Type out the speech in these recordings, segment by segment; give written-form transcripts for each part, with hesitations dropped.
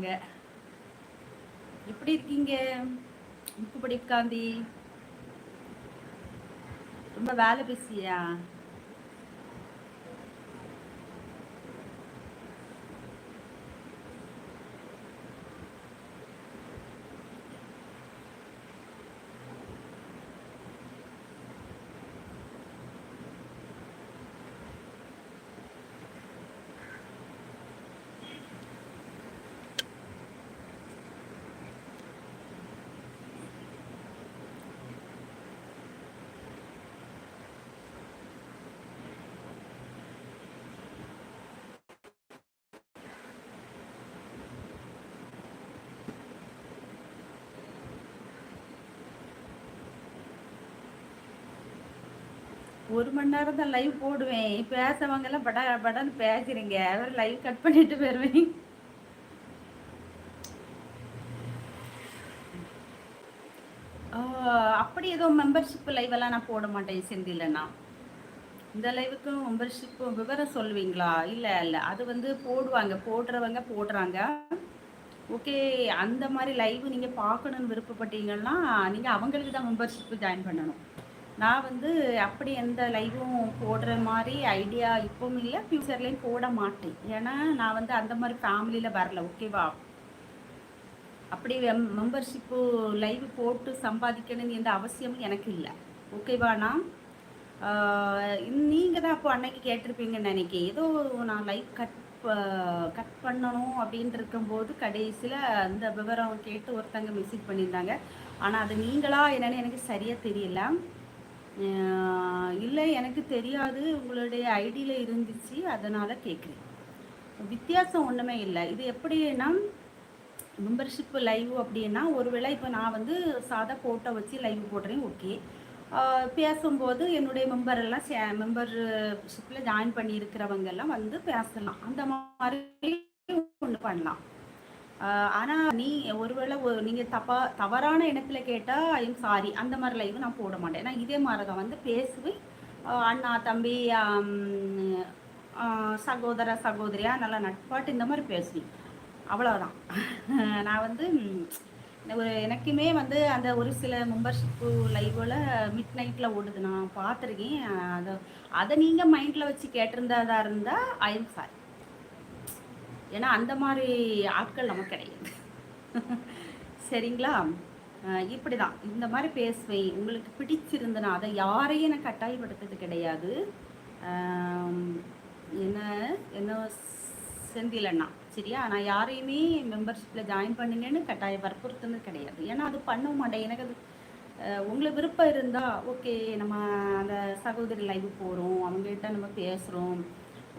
இருக்காங்க. எப்படி இருக்கீங்க முக்குப்படி காந்தி? ரொம்ப வேலை பிஸியா? ஒரு மணி நேரம் தான் லைவ் போடுவேன். பேசவங்க எல்லாம் பட படன்னு பேசுறீங்க. அவர் லைவ் கட் பண்ணிட்டு போயிருவேன். அப்படி ஏதோ மெம்பர்ஷிப் லைவ் எல்லாம் நான் போட மாட்டேன் செந்திலண்ணா. இந்த லைவுக்கும் மெம்பர்ஷிப் விவரம் சொல்லுவீங்களா? இல்லை இல்லை, அது வந்து போடுவாங்க, போடுறவங்க போடுறாங்க. ஓகே, அந்த மாதிரி லைவ் நீங்கள் பார்க்கணுன்னு விருப்பப்பட்டீங்கன்னா நீங்கள் அவங்களுக்கு தான் மெம்பர்ஷிப்பு ஜாயின் பண்ணணும். நான் வந்து அப்படி எந்த லைவும் போடுற மாதிரி ஐடியா இப்பவும் இல்லை, ஃப்யூச்சர்லேயும் போட மாட்டேன். ஏன்னா நான் வந்து அந்த மாதிரி ஃபேமிலியில் வரல. ஓகேவா? அப்படி மெம்பர்ஷிப்பு லைவ் போட்டு சம்பாதிக்கணும்னு எந்த அவசியமும் எனக்கு இல்லை. ஓகேவாண்ணா? நீங்கள் தான் அப்போ அன்னைக்கு கேட்டிருப்பீங்கன்னு நினைக்கிறேன். ஏதோ நான் லைவ் கட் பண்ணணும் அப்படின்ட்டு இருக்கும்போது கடைசியில் அந்த விவரம் கேட்டு ஒருத்தங்க மெசேஜ் பண்ணியிருந்தாங்க. ஆனால் அது நீங்களா என்னன்னு எனக்கு சரியாக தெரியல. இல்லை, எனக்கு தெரியாது, உங்களுடைய ஐடியில் இருந்துச்சு, அதனால் கேட்குறேன். வித்தியாசம் ஒன்றுமே இல்லை. இது எப்படின்னா மெம்பர்ஷிப் லைவ் அப்படின்னா, ஒருவேளை இப்போ நான் வந்து சாதா ஃபோட்டோ வச்சு லைவ் போடுறேன். ஓகே, பேசும்போது என்னுடைய மெம்பர்ஷிப்பில் ஜாயின் பண்ணியிருக்கிறவங்க எல்லாம் வந்து பேசலாம். அந்த மாதிரி ஒன்று பண்ணலாம். ஆனால் ஒருவேளை நீங்கள் தவறான எண்ணத்தில் கேட்டால் ஐம் சாரி, அந்த மாதிரி லைவ் நான் போட மாட்டேன். ஏன்னா இதே மாதிரி தான் வந்து பேசுவேன். அண்ணா தம்பி சகோதர சகோதரியா நல்லா நட்பாட்டு இந்த மாதிரி பேசுவேன். அவ்வளோதான். நான் வந்து எனக்குமே வந்து அந்த ஒரு சில மெம்பர்ஷிப்பு லைவில் மிட் நைட்டில் ஓடுது, நான் பார்த்துருக்கேன். அதை நீங்கள் மைண்டில் வச்சு கேட்டிருந்ததா இருந்தால் ஐம் சாரி. ஏன்னா அந்த மாதிரி ஆட்கள் நமக்கு கிடையாது. சரிங்களா? இப்படி தான் இந்த மாதிரி பேசுவேன். உங்களுக்கு பிடிச்சிருந்தனா அதை யாரையும் நான் கட்டாயப்படுத்துறது கிடையாது. என்ன என்ன செந்திலண்ணா, சரியா? நான் யாரையுமே மெம்பர்ஷிப்பில் ஜாயின் பண்ணுங்கன்னு கட்டாயம் வற்புறுத்துனது கிடையாது. ஏன்னா அது பண்ண மாட்டேன். எனக்கு அது உங்களுக்கு விருப்பம் இருந்தால் ஓகே, நம்ம அந்த சகோதரி லைவ் போகிறோம், அவங்ககிட்ட நம்ம பேசுகிறோம்.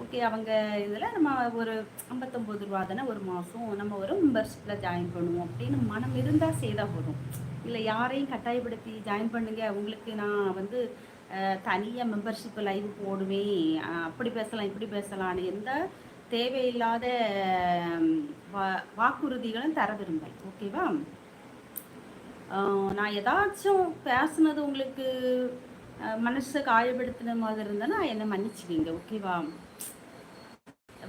ஓகே, அவங்க இதில் நம்ம ஒரு 59 ரூபா தானே ஒரு மாதம், நம்ம ஒரு மெம்பர்ஷிப்பில் ஜாயின் பண்ணுவோம் அப்படின்னு மனம் இருந்தால் செய்தால் போதும். இல்லை யாரையும் கட்டாயப்படுத்தி ஜாயின் பண்ணுங்க, உங்களுக்கு நான் வந்து தனியாக மெம்பர்ஷிப் லைவ் போடுவேன், அப்படி பேசலாம் இப்படி பேசலான்னு எந்த தேவையில்லாத வாக்குறுதிகளும் தர விரும்பல். ஓகேவா? நான் ஏதாச்சும் பேசுனது உங்களுக்கு மனசை காயப்படுத்தின மாதிரி இருந்தேன்னா என்னை மன்னிச்சுக்கிங்க. ஓகேவா?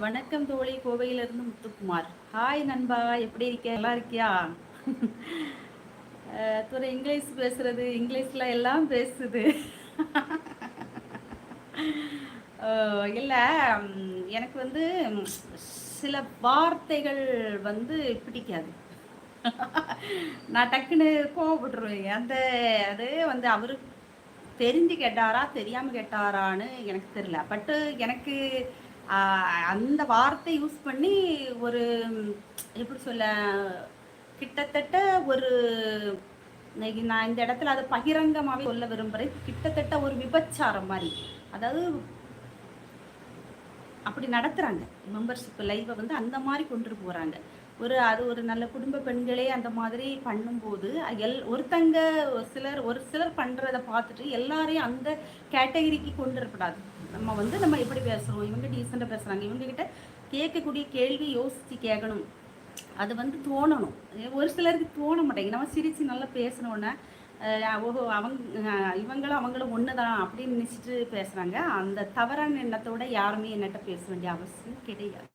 வணக்கம் தோழி, கோவையிலிருந்து முத்துக்குமார். ஹாய் நண்பா, எப்படி இருக்க? நல்லா இருக்கியா? துறை இங்கிலீஷ் பேசுறது, இங்கிலீஷில் எல்லாம் பேசுது. இல்லை, எனக்கு வந்து சில வார்த்தைகள் வந்து பிடிக்காது. நான் டக்குன்னு கோவப்பட்டுருவேன். அது வந்து அவரு தெரிஞ்சு கேட்டாரா தெரியாமல் கேட்டாரான்னு எனக்கு தெரியல. பட்டு எனக்கு அந்த வார்த்தை யூஸ் பண்ணி ஒரு எப்படி சொல்ல, கிட்டத்தட்ட ஒரு நான் இந்த இடத்துல அதை பகிரங்கமாகவே சொல்ல விரும்புகிறேன். கிட்டத்தட்ட ஒரு விபச்சாரம் மாதிரி, அதாவது அப்படி நடத்துகிறாங்க. மெம்பர்ஷிப் லைவை வந்து அந்த மாதிரி கொண்டு போகிறாங்க. அது ஒரு நல்ல குடும்ப பெண்களே அந்த மாதிரி பண்ணும்போது ஒருத்தங்க ஒரு சிலர் பண்ணுறதை பார்த்துட்டு எல்லாரையும் அந்த கேட்டகரிக்கு கொண்டு வரக்கூடாது. நம்ம வந்து நம்ம எப்படி பேசுகிறோம், இவங்க டீசெண்டாக பேசுகிறாங்க, இவங்ககிட்ட கேட்கக்கூடிய கேள்வி யோசித்து கேட்கணும். அது வந்து தோணணும். ஒரு சிலருக்கு தோண மாட்டேங்குது. நம்ம சிரித்து நல்லா பேசணுன்னே ஓஹோ இவங்களும் அவங்களும் ஒன்று தான் அப்படின்னு நினச்சிட்டு பேசுகிறாங்க. அந்த தவறான எண்ணத்தோட யாருமே என்னட்ட பேச வேண்டிய அவசியம் கிடையாது.